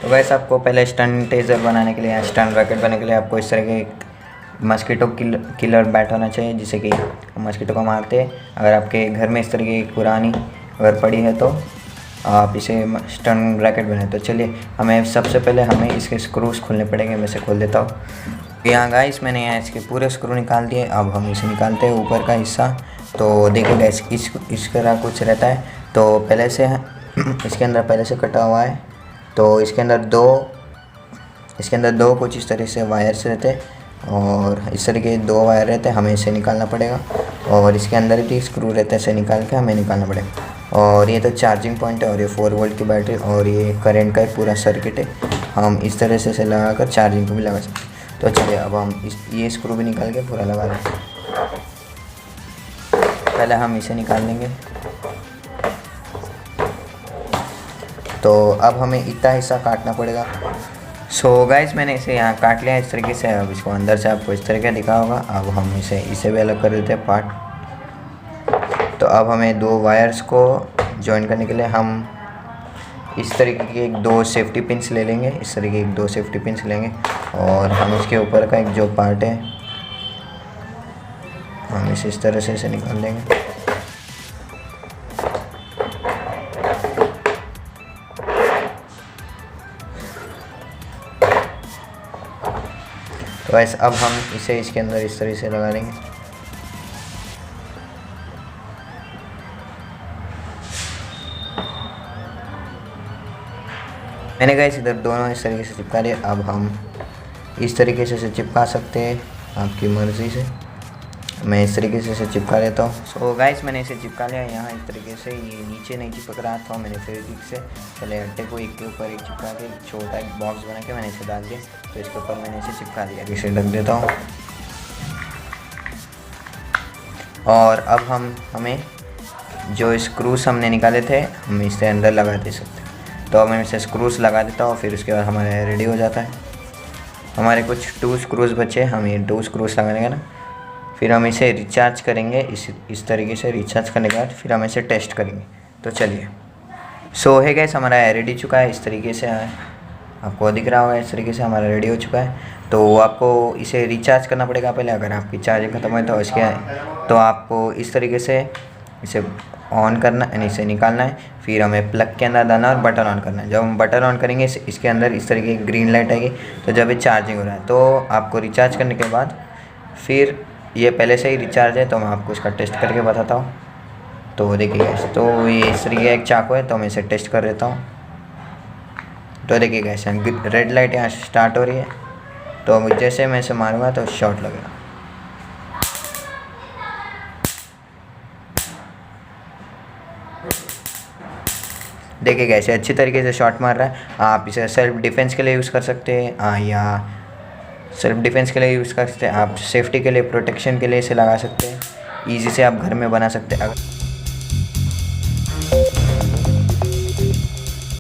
तो वैसे आपको पहले स्टन बनाने के लिए, स्टन रैकेट बनाने के लिए आपको इस तरह के एक मस्कीटो किलर बैट होना चाहिए, जिससे कि मस्कीटो को मारते हैं। अगर आपके घर में इस तरह की पुरानी अगर पड़ी है तो आप इसे स्टन रैकेट बनाए। तो चलिए हमें सबसे पहले इसके स्क्रूज खोलने पड़ेंगे। मैं इसे खोल देता हूँ। यहाँ गाइस मैंने यहाँ इसके पूरे स्क्रू निकाल दिए। अब हम इसे निकालते हैं ऊपर का हिस्सा। तो देखिए गाइस इस तरह कुछ रहता है। तो पहले से इसके अंदर पहले से कटा हुआ है। तो इसके अंदर दो कुछ इस तरह से वायर्स रहते हैं और इस तरह के 2 वायर रहते हैं। हमें इसे निकालना पड़ेगा और इसके अंदर भी स्क्रू रहते हैं, इसे निकाल के हमें निकालना पड़ेगा। और ये तो चार्जिंग पॉइंट है और ये 4 वोल्ट की बैटरी और ये करंट का एक पूरा सर्किट है। हम इस तरह से इसे लगा कर चार्जिंग को भी लगा सकते हैं। तो चलिए अब हम ये स्क्रू भी निकाल के पूरा लगा लेंगे। पहले हम इसे निकाल लेंगे। तो अब हमें इतना हिस्सा काटना पड़ेगा। सो गाइस मैंने इसे यहाँ काट लिया इस तरीके से। अब इसको अंदर से आपको इस तरह का दिखा होगा। अब हम इसे भी अलग कर देते हैं पार्ट। तो अब हमें 2 वायर्स को जॉइन करने के लिए हम इस तरीके के 2 सेफ्टी पिन्स ले लेंगे। इस तरीके के 2 सेफ्टी पिन्स लेंगे और हम इसके ऊपर का एक जो पार्ट है हम इस तरह से इसे निकाल लेंगे। तो ऐसे अब हम इसे इसके अंदर इस तरह से लगा लेंगे। मैंने गाइस इधर दोनों इस तरीके से चिपका लिया। अब हम इस तरीके से इसे चिपका सकते हैं आपकी मर्ज़ी से। मैं इस तरीके से इसे चिपका लेता हूँ। सो गाइस मैंने इसे चिपका लिया यहाँ इस तरीके से। ये नीचे नहीं चिपक रहा था, मैंने फेविक्विक से पहले अट्टे को एक के ऊपर एक चिपका के छोटा एक बॉक्स बना के मैंने इसे डाल दिया। तो इसके ऊपर मैंने इसे चिपका दिया। इसे ढक देता हूँ और अब हमें जो स्क्रूस हमने निकाले थे हम इसे अंदर लगा दे सकते हैं। तो अब मैं इसे स्क्रूस लगा देता हूँ। फिर उसके बाद हमारे रेडी हो जाता है। हमारे कुछ 2 स्क्रूज बचे, हम ये 2 स्क्रूज लगा लेंगे ना। फिर हम इसे रिचार्ज करेंगे इस तरीके से। रिचार्ज करने के बाद फिर हम इसे टेस्ट करेंगे। तो चलिए सो है गाइस हमारा रेडी चुका है। इस तरीके से आपको दिख रहा होगा, इस तरीके से हमारा रेडी हो चुका है। तो आपको इसे रिचार्ज करना पड़ेगा पहले। अगर आपकी चार्जिंग खत्म है तो आपको इस तरीके से इसे ऑन करना यानी इसे निकालना है। फिर हमें प्लग के अंदर डालना और बटन ऑन करना है। जब हम बटन ऑन करेंगे इसके अंदर इस तरीके की ग्रीन लाइट आएगी। तो जब ये चार्जिंग हो रहा है तो आपको रिचार्ज करने के बाद फिर ये पहले से ही रिचार्ज है। तो मैं आपको इसका टेस्ट करके बताता हूँ। तो देखिए तो ये इस तरीके का एक चाकू है। तो मैं इसे टेस्ट कर देता हूँ। तो देखिए कैसे रेड लाइट यहाँ स्टार्ट हो रही है। तो जैसे मैं इसे मारूंगा तो शॉट लगेगा। देखिए कैसे अच्छी तरीके से शॉट मार रहा है। आप इसे सेल्फ डिफेंस के लिए यूज़ कर सकते हैं या सेल्फ डिफेंस के लिए यूज़ कर सकते हैं। आप सेफ्टी के लिए, प्रोटेक्शन के लिए इसे लगा सकते हैं। ईजी से आप घर में बना सकते हैं।